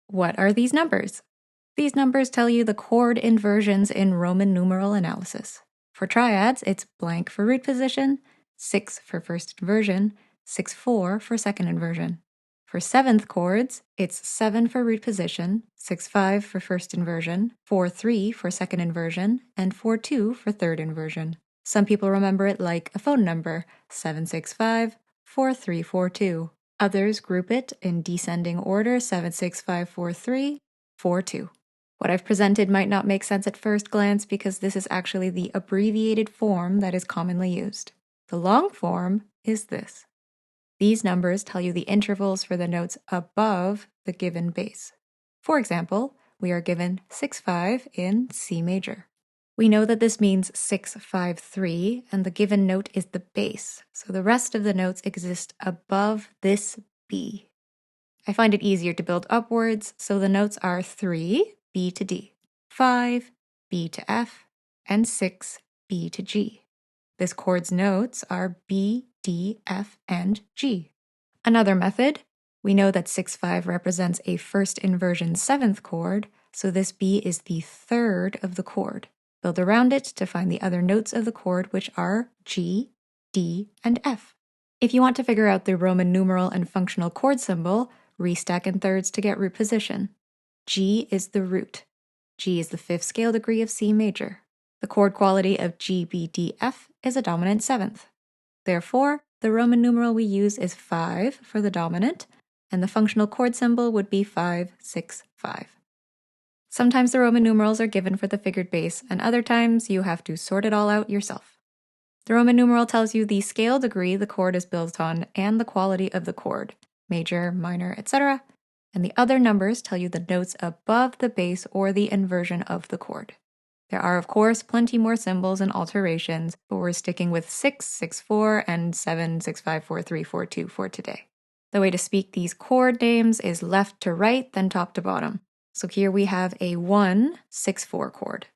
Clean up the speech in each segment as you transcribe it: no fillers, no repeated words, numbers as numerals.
What are these numbers? These numbers tell you the chord inversions in Roman numeral analysis. For triads, it's blank for root position, 6 for first inversion, 6-4 for second inversion. For seventh chords, it's 7 for root position, 6-5 for first inversion, 4-3 for second inversion, and 4-2 for third inversion. Some people remember it like a phone number, 765-4342. Others group it in descending order, 765-43-42. What I've presented might not make sense at first glance because this is actually the abbreviated form that is commonly used. The long form is this. These numbers tell you the intervals for the notes above the given bass. For example, we are given 6-5 in C major. We know that this means 6-5-3, and the given note is the bass, so the rest of the notes exist above this B. I find it easier to build upwards, so the notes are 3, B to D, 5, B to F, and 6, B to G. This chord's notes are B, D, F, and G. Another method, we know that 6-5 represents a first inversion seventh chord, so this B is the third of the chord. Build around it to find the other notes of the chord, which are G, D, and F. If you want to figure out the Roman numeral and functional chord symbol, restack in thirds to get root position. G is the root. G is the fifth scale degree of C major. The chord quality of G, B, D, F is a dominant seventh. Therefore, the Roman numeral we use is 5 for the dominant, and the functional chord symbol would be 5, 6, 5. Sometimes the Roman numerals are given for the figured bass, and other times you have to sort it all out yourself. The Roman numeral tells you the scale degree the chord is built on and the quality of the chord, major, minor, etc., and the other numbers tell you the notes above the bass or the inversion of the chord. There are, of course, plenty more symbols and alterations, but we're sticking with 6, 6-4, and 7, 6-5, 4-3, 4-2 for today. The way to speak these chord names is left to right, then top to bottom. So here we have a 1-6-4 chord.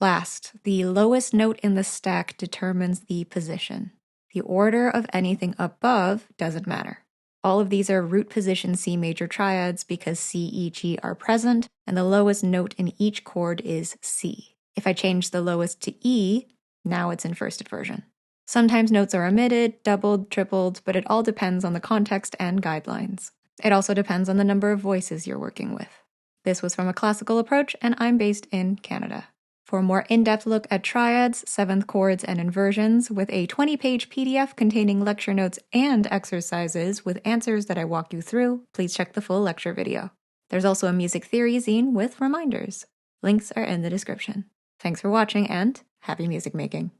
Last, the lowest note in the stack determines the position. The order of anything above doesn't matter. All of these are root position C major triads because C, E, G are present, and the lowest note in each chord is C. If I change the lowest to E, now it's in first inversion. Sometimes notes are omitted, doubled, tripled, but it all depends on the context and guidelines. It also depends on the number of voices you're working with. This was from a classical approach, and I'm based in Canada. For a more in-depth look at triads, seventh chords, and inversions, with a 20-page PDF containing lecture notes and exercises with answers that I walk you through, please check the full lecture video. There's also a music theory zine with reminders. Links are in the description. Thanks for watching, and happy music making.